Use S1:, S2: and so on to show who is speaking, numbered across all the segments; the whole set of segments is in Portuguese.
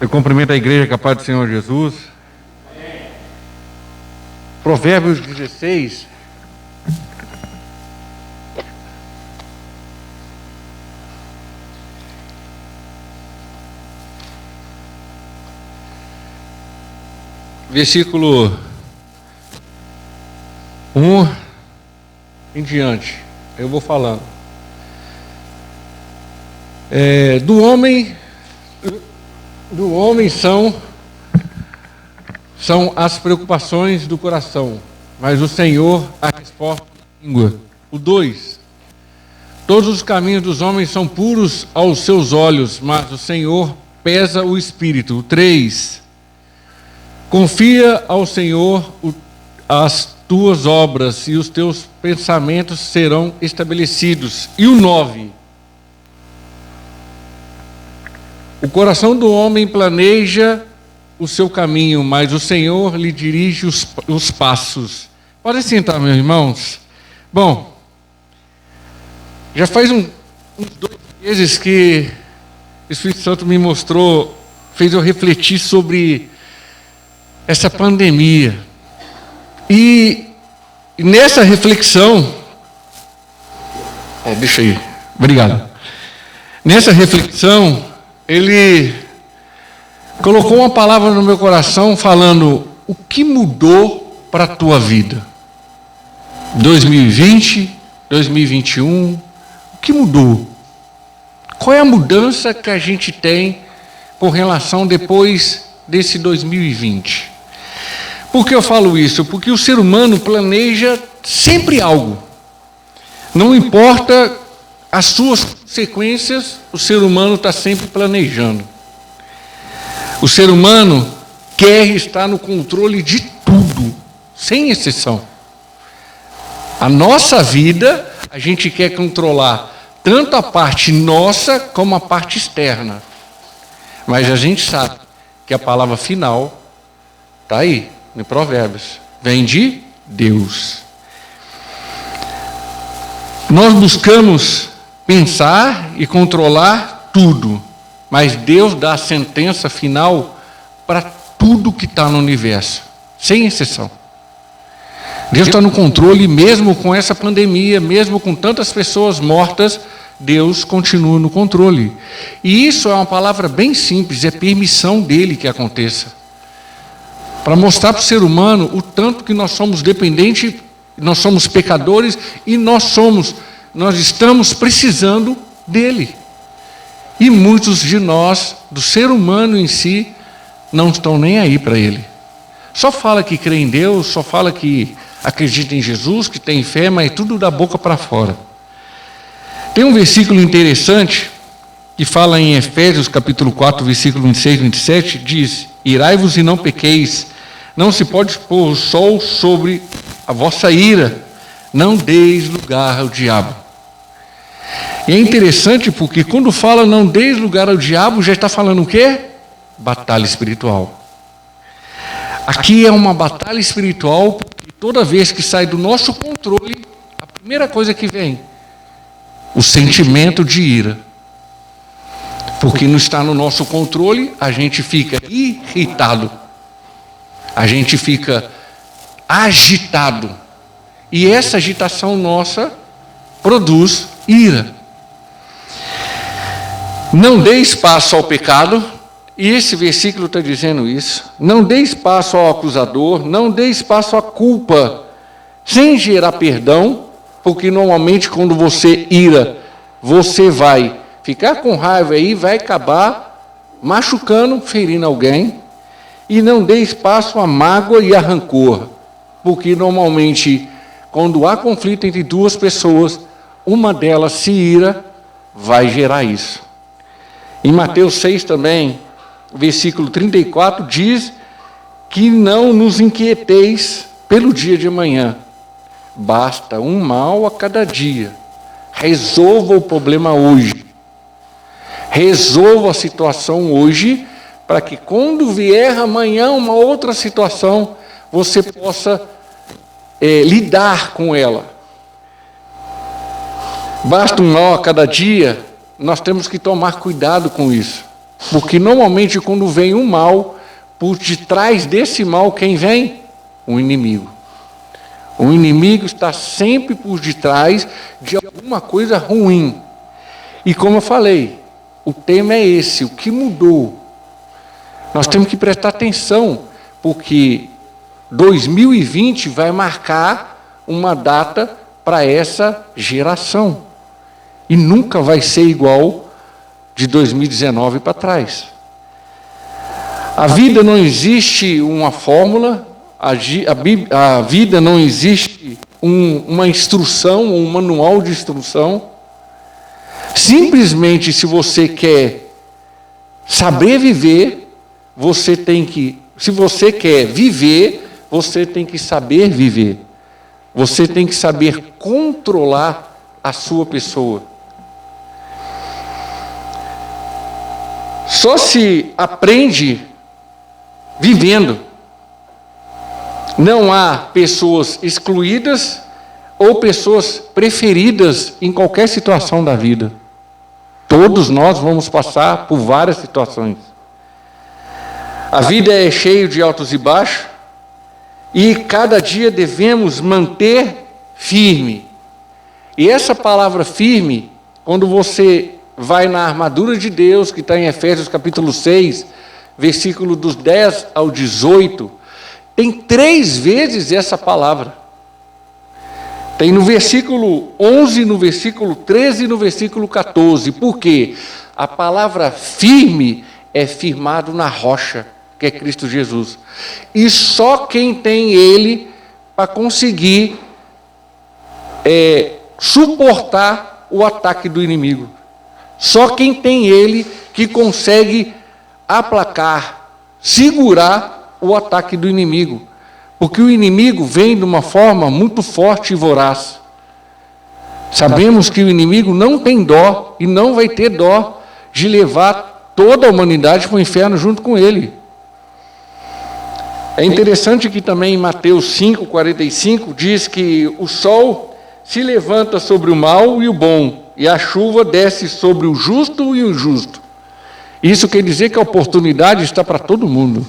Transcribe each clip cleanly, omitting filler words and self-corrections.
S1: Eu cumprimento a igreja com a paz do Senhor Jesus. Provérbios 16. Versículo 1 em diante. Eu vou falando. Do homem são as preocupações do coração, mas o Senhor a resposta da língua. O 2. Todos os caminhos dos homens são puros aos seus olhos, mas o Senhor pesa o espírito. O 3. Confia ao Senhor as tuas obras e os teus pensamentos serão estabelecidos. E o 9. O coração do homem planeja o seu caminho, mas o Senhor lhe dirige os passos. Podem sentar, meus irmãos. Bom, já faz uns 2 meses que o Espírito Santo me mostrou, fez eu refletir sobre essa pandemia. E nessa reflexão... deixa aí. Obrigado. Nessa reflexão, ele colocou uma palavra no meu coração falando: o que mudou para a tua vida? 2020, 2021, o que mudou? Qual é a mudança que a gente tem com relação depois desse 2020? Por que eu falo isso? Porque o ser humano planeja sempre algo. Não importa as suas consequências, o ser humano está sempre planejando. O ser humano quer estar no controle de tudo, sem exceção. A nossa vida, a gente quer controlar tanto a parte nossa como a parte externa. Mas a gente sabe que a palavra final está aí, em Provérbios. Vem de Deus. Nós buscamos pensar e controlar tudo, mas Deus dá a sentença final para tudo que está no universo, sem exceção. Deus está no controle, mesmo com essa pandemia, mesmo com tantas pessoas mortas, Deus continua no controle. E isso é uma palavra bem simples, é permissão dele que aconteça. Para mostrar para o ser humano o tanto que nós somos dependentes, nós somos pecadores e nós estamos precisando dele. E muitos de nós, do ser humano em si, não estão nem aí para ele. Só fala que crê em Deus, só fala que acredita em Jesus, que tem fé, mas é tudo da boca para fora. Tem um versículo interessante que fala em Efésios capítulo 4, versículo 26 e 27, diz: irai-vos e não pequeis, não se pode pôr o sol sobre a vossa ira, não deis lugar ao diabo. E é interessante porque quando fala não deis lugar ao diabo, já está falando o quê? Batalha espiritual. Aqui é uma batalha espiritual, porque toda vez que sai do nosso controle, a primeira coisa que vem, o sentimento de ira. Porque não está no nosso controle, a gente fica irritado. A gente fica agitado. E essa agitação nossa produz ira. Não dê espaço ao pecado, e esse versículo está dizendo isso. Não dê espaço ao acusador, não dê espaço à culpa, sem gerar perdão, porque normalmente quando você ira, você vai ficar com raiva aí, vai acabar machucando, ferindo alguém. E não dê espaço à mágoa e a rancor, porque normalmente quando há conflito entre duas pessoas, uma delas se ira, vai gerar isso. Em Mateus 6 também, versículo 34, diz que não nos inquieteis pelo dia de amanhã. Basta um mal a cada dia. Resolva o problema hoje. Resolva a situação hoje, para que quando vier amanhã uma outra situação, você possa lidar com ela. Basta um mal a cada dia, nós temos que tomar cuidado com isso. Porque normalmente quando vem um mal, por detrás desse mal, quem vem? O inimigo. O inimigo está sempre por detrás de alguma coisa ruim. E como eu falei, o tema é esse, o que mudou? Nós temos que prestar atenção, porque 2020 vai marcar uma data para essa geração. E nunca vai ser igual de 2019 para trás. A vida não existe uma fórmula, a vida não existe uma instrução, um manual de instrução. Simplesmente, se você quer saber viver, se você quer viver, você tem que saber viver. Você tem que saber controlar a sua pessoa. Só se aprende vivendo. Não há pessoas excluídas ou pessoas preferidas em qualquer situação da vida. Todos nós vamos passar por várias situações. A vida é cheia de altos e baixos e cada dia devemos manter firme. E essa palavra firme, quando você vai na armadura de Deus, que está em Efésios capítulo 6, versículo dos 10 ao 18, tem 3 vezes essa palavra. Tem no versículo 11, no versículo 13 e no versículo 14. Por quê? A palavra firme é firmado na rocha, que é Cristo Jesus. E só quem tem Ele para conseguir suportar o ataque do inimigo. Só quem tem Ele que consegue aplacar, segurar o ataque do inimigo. Porque o inimigo vem de uma forma muito forte e voraz. Sabemos que o inimigo não tem dó e não vai ter dó de levar toda a humanidade para o inferno junto com ele. É interessante que também em Mateus 5:45 diz que o sol se levanta sobre o mal e o bom, e a chuva desce sobre o justo e o injusto. Isso quer dizer que a oportunidade está para todo mundo.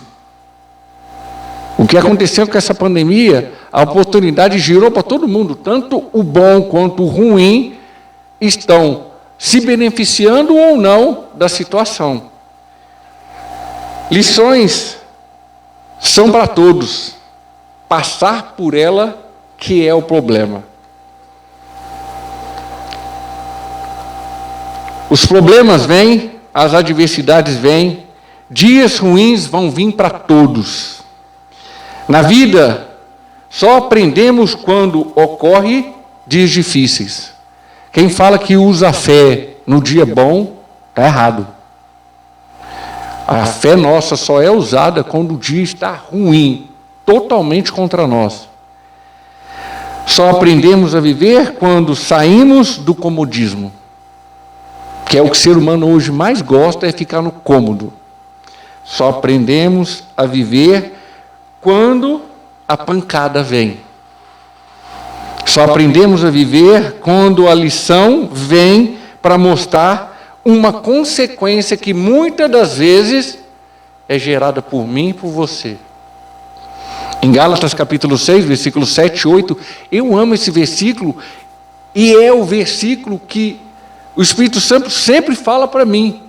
S1: O que aconteceu com essa pandemia, a oportunidade girou para todo mundo. Tanto o bom quanto o ruim estão se beneficiando ou não da situação. Lições são para todos. Passar por ela que é o problema. Os problemas vêm, as adversidades vêm, dias ruins vão vir para todos. Na vida, só aprendemos quando ocorre dias difíceis. Quem fala que usa a fé no dia bom, está errado. A fé nossa só é usada quando o dia está ruim, totalmente contra nós. Só aprendemos a viver quando saímos do comodismo. Que é o que o ser humano hoje mais gosta, é ficar no cômodo. Só aprendemos a viver quando a pancada vem. Só aprendemos a viver quando a lição vem para mostrar uma consequência que muitas das vezes é gerada por mim e por você. Em Gálatas capítulo 6, versículo 7 e 8, eu amo esse versículo e é o versículo que o Espírito Santo sempre fala para mim.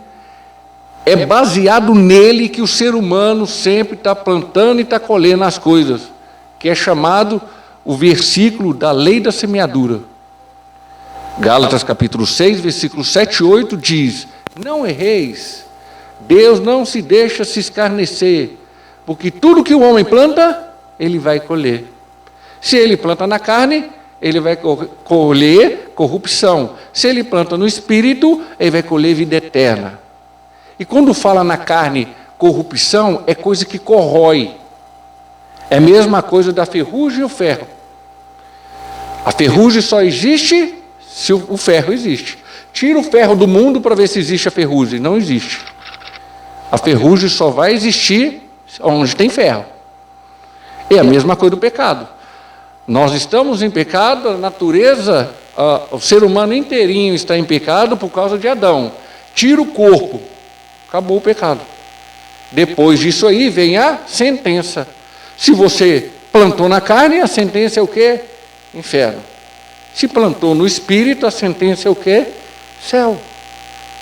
S1: É baseado nele que o ser humano sempre está plantando e está colhendo as coisas, que é chamado o versículo da lei da semeadura. Gálatas capítulo 6, versículo 7 e 8 diz: não erreis, Deus não se deixa se escarnecer, porque tudo que o homem planta, ele vai colher. Se ele planta na carne, ele vai colher corrupção. Se ele planta no espírito, ele vai colher vida eterna. E quando fala na carne corrupção, é coisa que corrói. É a mesma coisa da ferrugem e o ferro. A ferrugem só existe se o ferro existe. Tira o ferro do mundo para ver se existe a ferrugem. Não existe. A ferrugem só vai existir onde tem ferro. É a mesma coisa do pecado. Nós estamos em pecado, a natureza, o ser humano inteirinho está em pecado por causa de Adão. Tira o corpo, acabou o pecado. Depois disso aí vem a sentença. Se você plantou na carne, a sentença é o quê? Inferno. Se plantou no espírito, a sentença é o quê? Céu.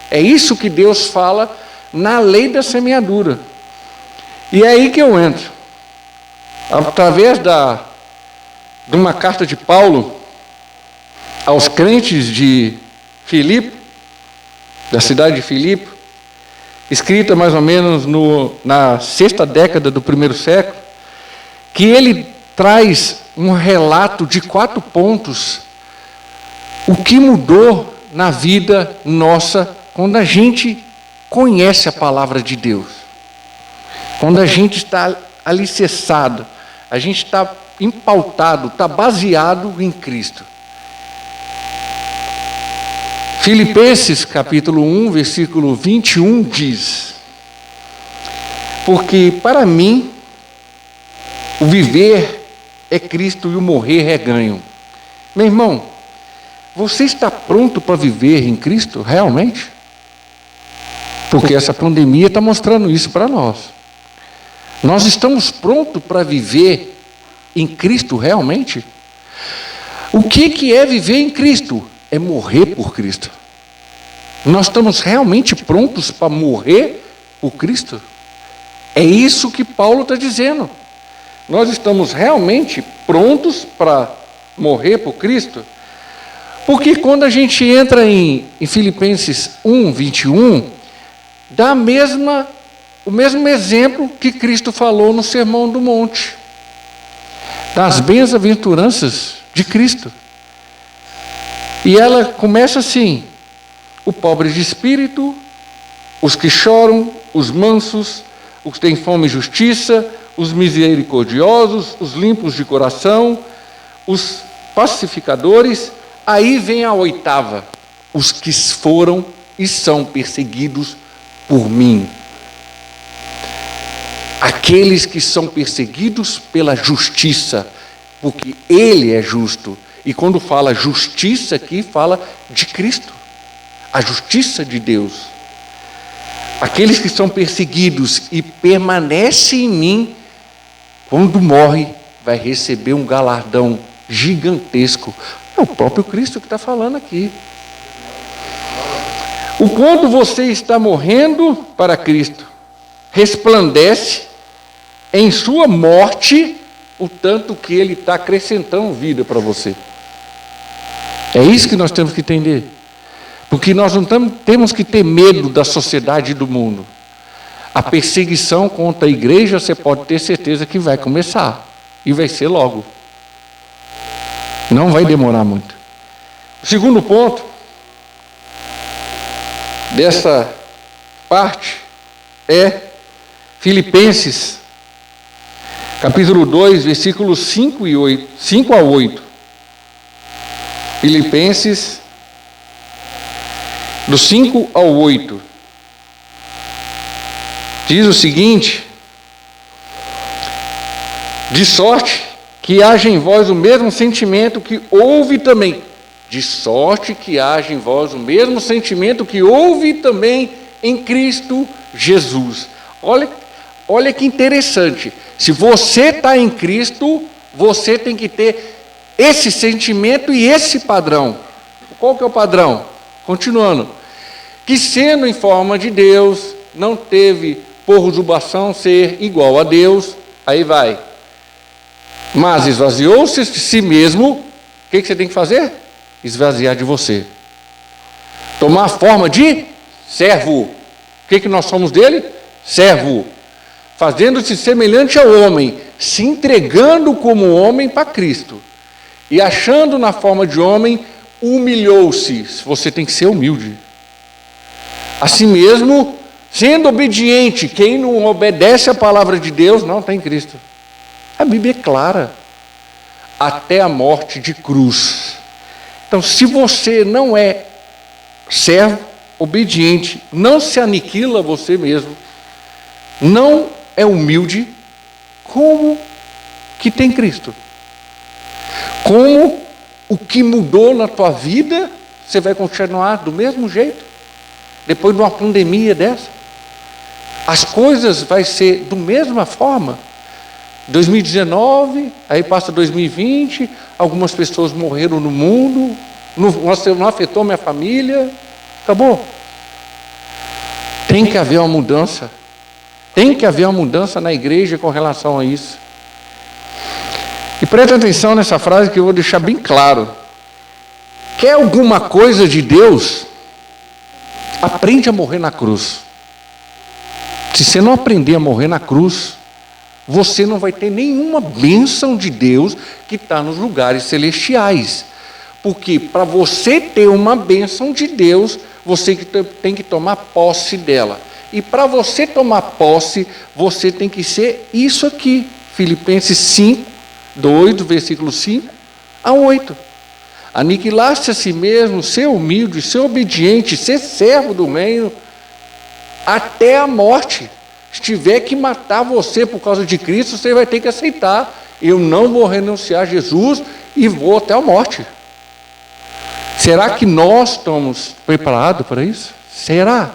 S1: É isso que Deus fala na lei da semeadura. E é aí que eu entro. Através de uma carta de Paulo aos crentes de Filipe, da cidade de Filipe, escrita mais ou menos na 6ª década do 1º século, que ele traz um relato de 4 pontos, o que mudou na vida nossa quando a gente conhece a palavra de Deus, quando a gente está alicerçado, a gente está empautado, está baseado em Cristo. Filipenses capítulo 1, versículo 21 diz: porque para mim o viver é Cristo e o morrer é ganho. Meu irmão, você está pronto para viver em Cristo realmente? Porque essa pandemia está mostrando isso para nós. Nós estamos prontos para viver em Cristo realmente? O que é viver em Cristo? É morrer por Cristo. Nós estamos realmente prontos para morrer por Cristo? É isso que Paulo está dizendo. Nós estamos realmente prontos para morrer por Cristo? Porque quando a gente entra em Filipenses 1, 21, dá o mesmo exemplo que Cristo falou no Sermão do Monte, das bem-aventuranças de Cristo. E ela começa assim: o pobre de espírito, os que choram, os mansos, os que têm fome e justiça, os misericordiosos, os limpos de coração, os pacificadores. Aí vem a 8ª: os que foram e são perseguidos por mim. Aqueles que são perseguidos pela justiça, porque Ele é justo. E quando fala justiça aqui, fala de Cristo, a justiça de Deus. Aqueles que são perseguidos e permanecem em mim, quando morre, vai receber um galardão gigantesco. É o próprio Cristo que está falando aqui. O quanto você está morrendo para Cristo, resplandece em sua morte o tanto que Ele está acrescentando vida para você. É isso que nós temos que entender. Porque nós não temos que ter medo da sociedade e do mundo. A perseguição contra a igreja, você pode ter certeza que vai começar. E vai ser logo. Não vai demorar muito. O segundo ponto dessa parte é Filipenses, capítulo 2, versículos 5 a 8. Filipenses, do 5 ao 8. Diz o seguinte: de sorte que haja em vós o mesmo sentimento que houve também. De sorte que haja em vós o mesmo sentimento que houve também em Cristo Jesus. Olha que interessante. Se você está em Cristo, você tem que ter esse sentimento e esse padrão. Qual que é o padrão? Continuando. Que sendo em forma de Deus, não teve por usurpação ser igual a Deus. Aí vai. Mas esvaziou-se de si mesmo. O que você tem que fazer? Esvaziar de você. Tomar a forma de servo. O que nós somos dele? Servo. Fazendo-se semelhante ao homem, se entregando como homem para Cristo. E achando na forma de homem, humilhou-se. Você tem que ser humilde. Assim mesmo, sendo obediente, quem não obedece à palavra de Deus, não tem Cristo. A Bíblia é clara. Até a morte de cruz. Então, se você não é servo, obediente, não se aniquila você mesmo, não é humilde, como que tem Cristo? Como o que mudou na tua vida, você vai continuar do mesmo jeito? Depois de uma pandemia dessa? as coisas vai ser da mesma forma. 2019, aí passa 2020, algumas pessoas morreram no mundo, não afetou minha família, acabou. Tem que haver uma mudança. Tem que haver uma mudança na igreja com relação a isso. E preste atenção nessa frase que eu vou deixar bem claro. Quer alguma coisa de Deus? Aprende a morrer na cruz. Se você não aprender a morrer na cruz, você não vai ter nenhuma bênção de Deus que está nos lugares celestiais. Porque para você ter uma bênção de Deus, você tem que tomar posse dela. E para você tomar posse, você tem que ser isso aqui. Filipenses 5, 2, do versículo 5 a 8. Aniquilar-se a si mesmo, ser humilde, ser obediente, ser servo do reino, até a morte. Se tiver que matar você por causa de Cristo, você vai ter que aceitar. Eu não vou renunciar a Jesus e vou até a morte. Será que nós estamos preparados para isso? Será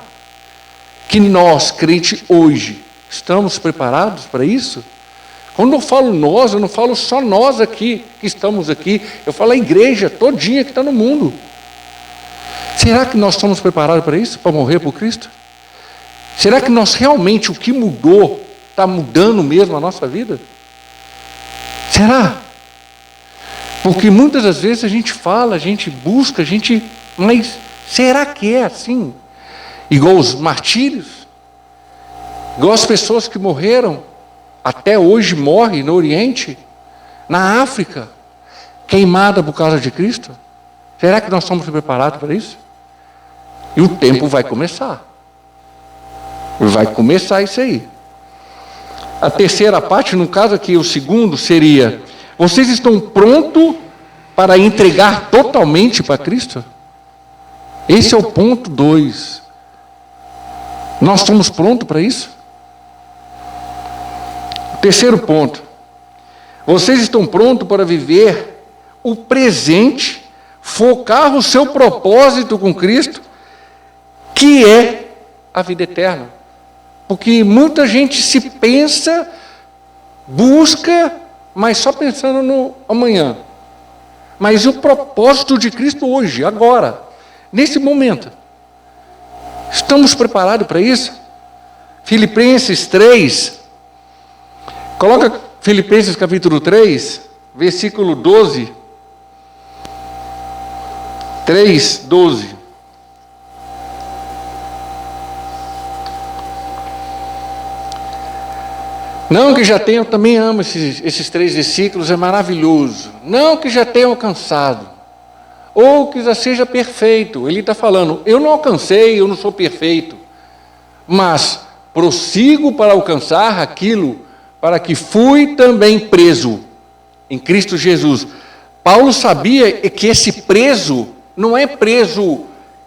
S1: que nós, crente hoje, estamos preparados para isso? Quando eu falo nós, eu não falo só nós aqui, que estamos aqui. Eu falo a igreja todinha que está no mundo. Será que nós estamos preparados para isso? Para morrer por Cristo? Será que nós realmente, o que mudou, está mudando mesmo a nossa vida? Será? Porque muitas das vezes a gente fala, a gente busca, mas será que é assim? Igual os martírios? Igual as pessoas que morreram, até hoje morrem no Oriente, na África, queimada por causa de Cristo? Será que nós estamos preparados para isso? E o tempo vai começar. Vai começar isso aí. A terceira parte, no caso aqui, o segundo, seria: vocês estão prontos para entregar totalmente para Cristo? Esse é o ponto 2. Nós estamos prontos para isso? Terceiro ponto: vocês estão prontos para viver o presente, focar o seu propósito com Cristo, que é a vida eterna. Porque muita gente se pensa, busca, mas só pensando no amanhã. Mas o propósito de Cristo hoje, agora, nesse momento. Estamos preparados para isso? Filipenses 3. Coloca Filipenses capítulo 3, versículo 12. 3, 12. Não que já tenham, também amo esses 3 versículos, é maravilhoso. Não que já tenham alcançado, ou que já seja perfeito. Ele está falando, eu não alcancei, eu não sou perfeito, mas prossigo para alcançar aquilo para que fui também preso em Cristo Jesus. Paulo sabia que esse preso não é preso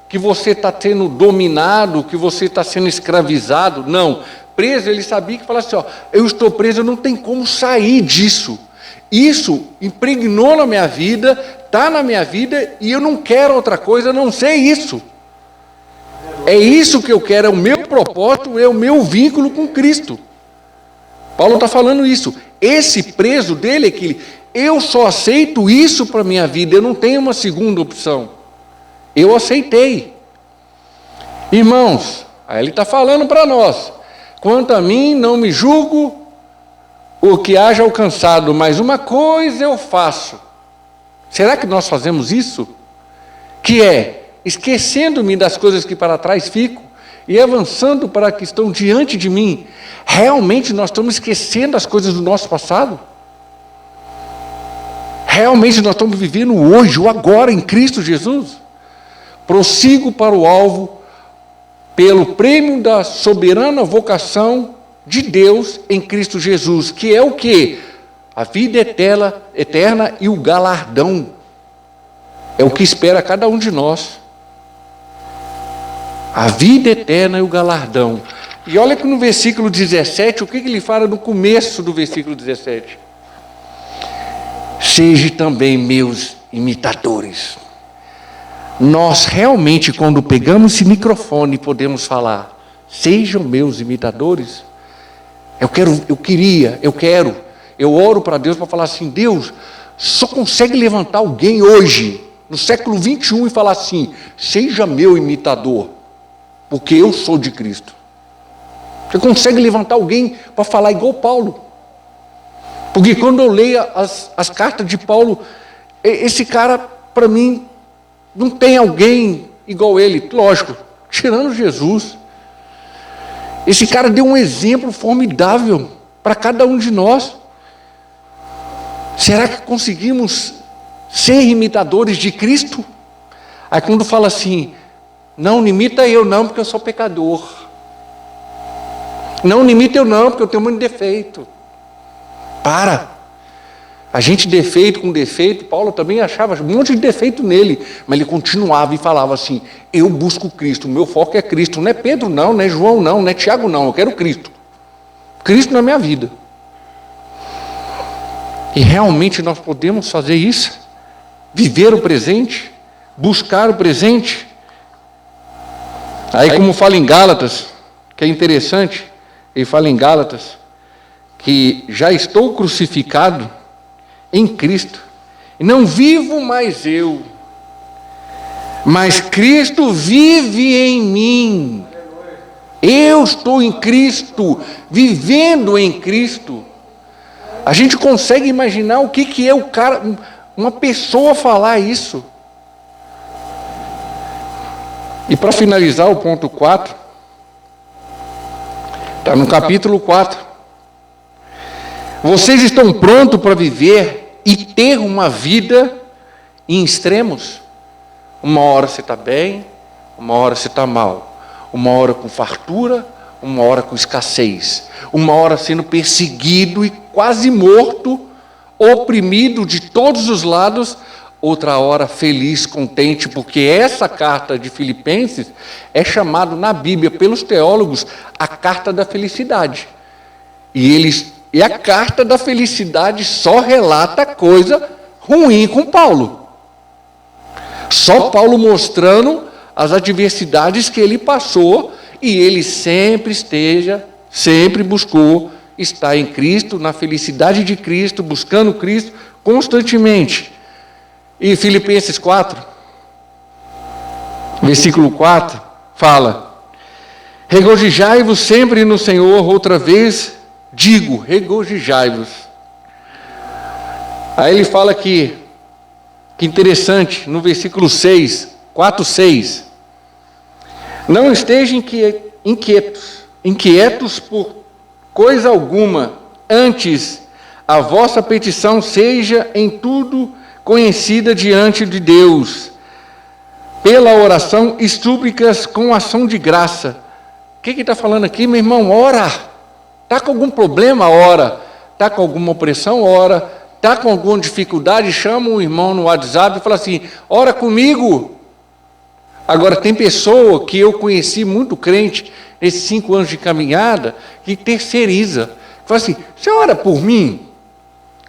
S1: que você está sendo dominado, que você está sendo escravizado, não. Preso, ele sabia que falava assim, eu estou preso, eu não tenho como sair disso. Isso impregnou na minha vida, está na minha vida, e eu não quero outra coisa, a não ser isso. É isso que eu quero, é o meu propósito, é o meu vínculo com Cristo. Paulo está falando isso. Esse preso dele é que eu só aceito isso para a minha vida, eu não tenho uma segunda opção. Eu aceitei. Irmãos, aí ele está falando para nós, quanto a mim, não me julgo o que haja alcançado, mas uma coisa eu faço. Será que nós fazemos isso? Que é, esquecendo-me das coisas que para trás fico e avançando para que estão diante de mim. Realmente nós estamos esquecendo as coisas do nosso passado? Realmente nós estamos vivendo hoje, o agora, em Cristo Jesus? Prossigo para o alvo, pelo prêmio da soberana vocação de Deus em Cristo Jesus, que é o quê? A vida eterna e o galardão. É o que espera cada um de nós. A vida eterna e o galardão. E olha que no versículo 17, o que ele fala no começo do versículo 17? Sejam também meus imitadores. Nós realmente, quando pegamos esse microfone, podemos falar, sejam meus imitadores. Eu oro para Deus para falar assim, Deus, só consegue levantar alguém hoje, no século 21, e falar assim, seja meu imitador, porque eu sou de Cristo. Você consegue levantar alguém para falar igual Paulo? Porque quando eu leio as cartas de Paulo, esse cara, para mim, não tem alguém igual ele, lógico, tirando Jesus. Esse cara deu um exemplo formidável para cada um de nós. Será que conseguimos ser imitadores de Cristo? Aí quando fala assim, não imita eu não, porque eu sou pecador. Não imita eu não, porque eu tenho muito defeito. Para! A gente defeito com defeito, Paulo também achava um monte de defeito nele, mas ele continuava e falava assim, eu busco Cristo, o meu foco é Cristo, não é Pedro não, não é João não é Tiago não, eu quero Cristo. Cristo na minha vida. E realmente nós podemos fazer isso? Viver o presente? Buscar o presente? Aí como fala em Gálatas, que é interessante, ele fala em Gálatas, que já estou crucificado em Cristo, e não vivo mais eu, mas Cristo vive em mim. Eu estou em Cristo, vivendo em Cristo. A gente consegue imaginar o que é o cara, uma pessoa falar isso. E para finalizar o ponto 4, está no capítulo 4. Vocês estão prontos para viver e ter uma vida em extremos? Uma hora você está bem, uma hora você está mal. Uma hora com fartura, uma hora com escassez. Uma hora sendo perseguido e quase morto, oprimido de todos os lados. Outra hora feliz, contente, porque essa carta de Filipenses é chamada na Bíblia pelos teólogos a carta da felicidade. E a carta da felicidade só relata coisa ruim com Paulo. Só Paulo mostrando as adversidades que ele passou, e ele sempre buscou estar em Cristo, na felicidade de Cristo, buscando Cristo constantemente. E Filipenses 4, versículo 4, fala, regozijai-vos sempre no Senhor, outra vez digo, regozijai-vos. Aí ele fala que interessante, no versículo 6, 4, 6. Não estejam inquietos por coisa alguma, antes a vossa petição seja em tudo conhecida diante de Deus, pela oração e súplicas com ação de graça. O que está falando aqui, meu irmão? Ora. Está com algum problema? Ora. Está com alguma opressão? Ora. Está com alguma dificuldade? Chama um irmão no WhatsApp e fala assim, ora comigo. Agora, tem pessoa que eu conheci muito crente, nesses 5 anos de caminhada, que terceiriza. Fala assim, você ora por mim?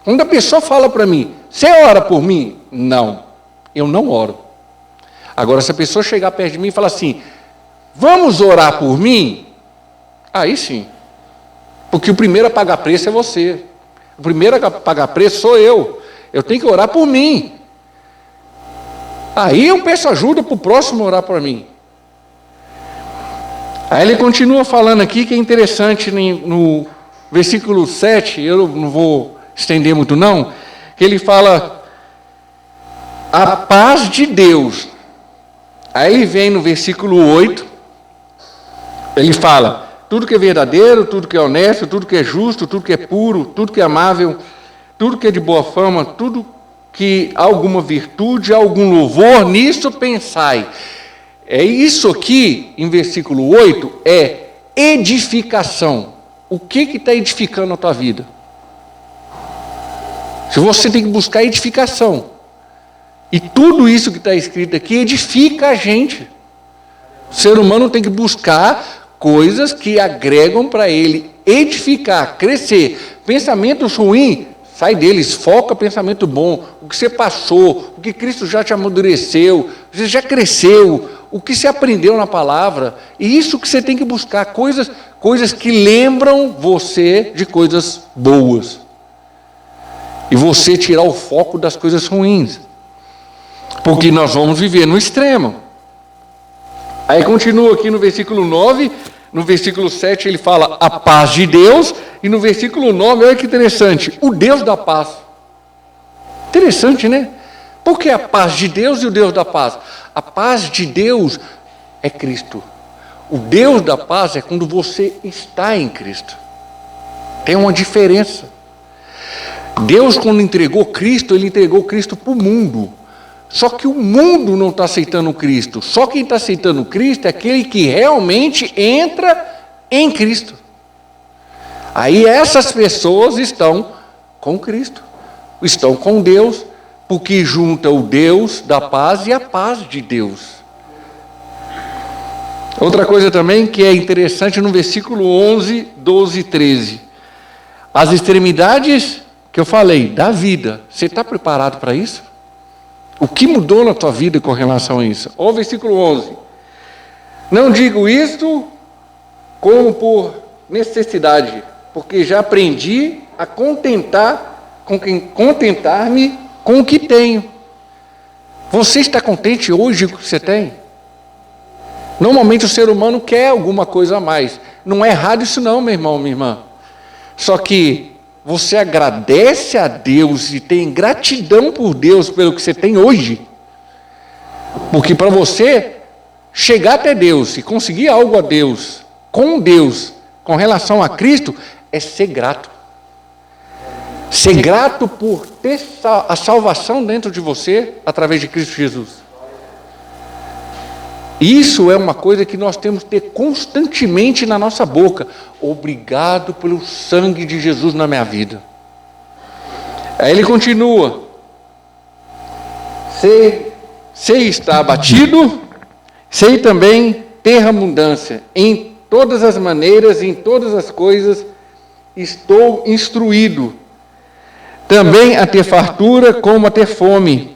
S1: Quando a pessoa fala para mim, você ora por mim? Não, eu não oro. Agora, se a pessoa chegar perto de mim e falar assim, vamos orar por mim? Aí sim. Porque o primeiro a pagar preço é você. O primeiro a pagar preço sou eu. Eu tenho que orar por mim. Aí eu peço ajuda para o próximo orar por mim. Aí ele continua falando aqui, que é interessante, no versículo 7, eu não vou estender muito não, que ele fala, a paz de Deus. Aí ele vem no versículo 8, ele fala, tudo que é verdadeiro, tudo que é honesto, tudo que é justo, tudo que é puro, tudo que é amável, tudo que é de boa fama, tudo que há alguma virtude, há algum louvor, nisso pensai. É isso aqui, em versículo 8, é edificação. O que está edificando a tua vida? Se você tem que buscar edificação, e tudo isso que está escrito aqui edifica a gente. O ser humano tem que buscar coisas que agregam para ele edificar, crescer. Pensamentos ruins, sai deles, foca pensamento bom, o que você passou, o que Cristo já te amadureceu, você já cresceu, o que você aprendeu na palavra, e isso que você tem que buscar, coisas que lembram você de coisas boas. E você tirar o foco das coisas ruins. Porque nós vamos viver no extremo. Aí continua aqui no versículo 9, no versículo 7 ele fala a paz de Deus, e no versículo 9, olha que interessante, o Deus da paz. Interessante, né? Por que a paz de Deus e o Deus da paz? A paz de Deus é Cristo. O Deus da paz é quando você está em Cristo. Tem uma diferença. Deus, quando entregou Cristo, Ele entregou Cristo para o mundo. Só que o mundo não está aceitando Cristo. Só quem está aceitando Cristo é aquele que realmente entra em Cristo. Aí essas pessoas estão com Cristo. Estão com Deus, porque junta o Deus da paz e a paz de Deus. Outra coisa também que é interessante no versículo 11, 12 e 13. As extremidades que eu falei, da vida. Você está preparado para isso? O que mudou na tua vida com relação a isso? Olha o versículo 11. Não digo isto como por necessidade, porque já aprendi a contentar-me com o que tenho. Você está contente hoje com o que você tem? Normalmente o ser humano quer alguma coisa a mais. Não é errado isso não, meu irmão, minha irmã. Só que você agradece a Deus e tem gratidão por Deus pelo que você tem hoje. Porque para você chegar até Deus e conseguir algo a Deus, com relação a Cristo, é ser grato. Ser grato por ter a salvação dentro de você através de Cristo Jesus. Isso é uma coisa que nós temos que ter constantemente na nossa boca. Obrigado pelo sangue de Jesus na minha vida. Aí ele continua. Sei estar abatido, sei também ter abundância. Em todas as maneiras, em todas as coisas, estou instruído. Também a ter fartura como a ter fome.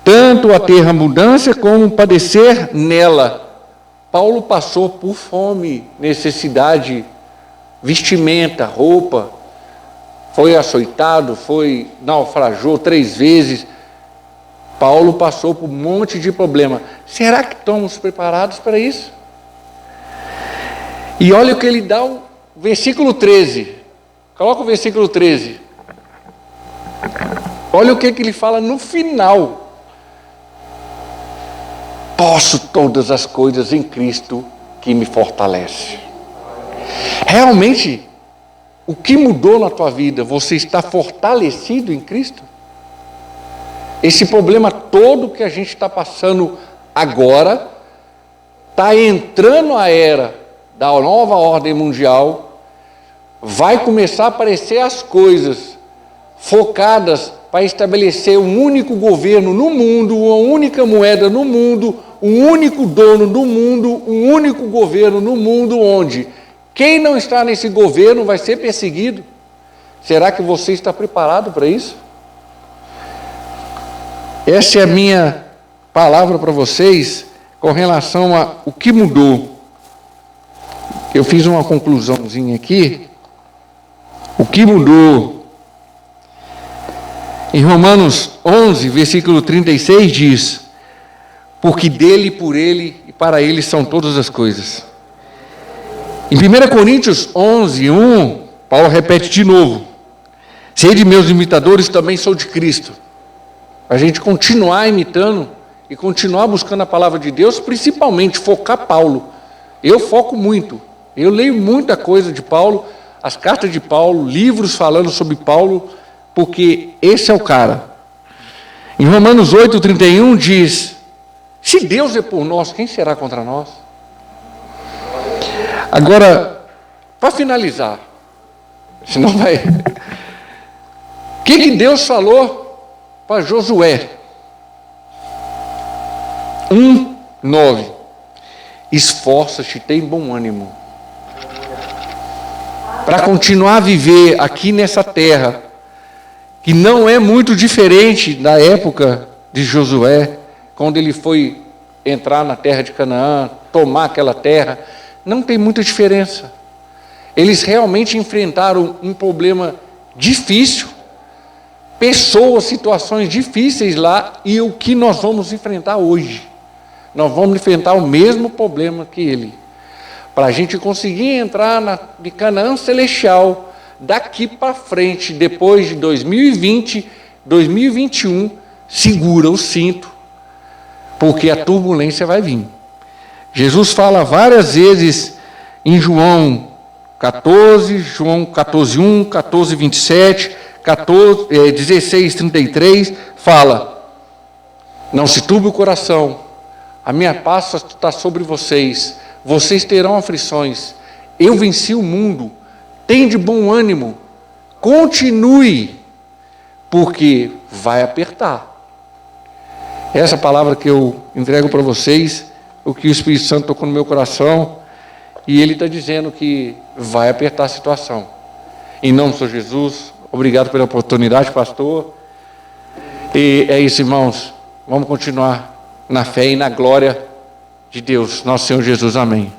S1: Tanto a ter abundância como padecer nela. Paulo passou por fome, necessidade, vestimenta, roupa. Foi açoitado, naufragou 3 vezes. Paulo passou por um monte de problema. Será que estamos preparados para isso? E olha o que ele dá, o versículo 13. Coloca o versículo 13. Olha o que ele fala no final. Posso todas as coisas em Cristo que me fortalece. Realmente, o que mudou na tua vida? Você está fortalecido em Cristo? Esse problema todo que a gente está passando agora, está entrando a era da nova ordem mundial, vai começar a aparecer as coisas focadas para estabelecer um único governo no mundo, uma única moeda no mundo, um único dono do mundo, um único governo no mundo, onde quem não está nesse governo vai ser perseguido. Será que você está preparado para isso? Essa é a minha palavra para vocês com relação a o que mudou. Eu fiz uma conclusãozinha aqui. O que mudou? Em Romanos 11, versículo 36 diz: porque dele, por ele e para ele são todas as coisas. Em 1 Coríntios 11, 1, Paulo repete de novo: sei de meus imitadores, também sou de Cristo. A gente continuar imitando e continuar buscando a palavra de Deus, principalmente focar Paulo. Eu foco muito, eu leio muita coisa de Paulo, as cartas de Paulo, livros falando sobre Paulo, porque esse é o cara. Em Romanos 8, 31 diz: se Deus é por nós, quem será contra nós? Agora, para finalizar, senão vai... O que Deus falou para Josué? 1:9. Esforça-te, tem bom ânimo. Para continuar a viver aqui nessa terra, que não é muito diferente da época de Josué, quando ele foi entrar na terra de Canaã, tomar aquela terra, não tem muita diferença. Eles realmente enfrentaram um problema difícil, pessoas, situações difíceis lá, e o que nós vamos enfrentar hoje? Nós vamos enfrentar o mesmo problema que ele. Para a gente conseguir entrar de Canaã celestial, daqui para frente, depois de 2020, 2021, segura o cinto, porque a turbulência vai vir. Jesus fala várias vezes em João 14, João 14:1, 14:27, 16:33, fala: não se turbe o coração, a minha paz está sobre vocês, vocês terão aflições, eu venci o mundo, tende bom ânimo, continue, porque vai apertar. Essa palavra que eu entrego para vocês, o que o Espírito Santo tocou no meu coração, e ele está dizendo que vai apertar a situação. Em nome do Senhor Jesus, obrigado pela oportunidade, pastor. E é isso, irmãos. Vamos continuar na fé e na glória de Deus, nosso Senhor Jesus. Amém.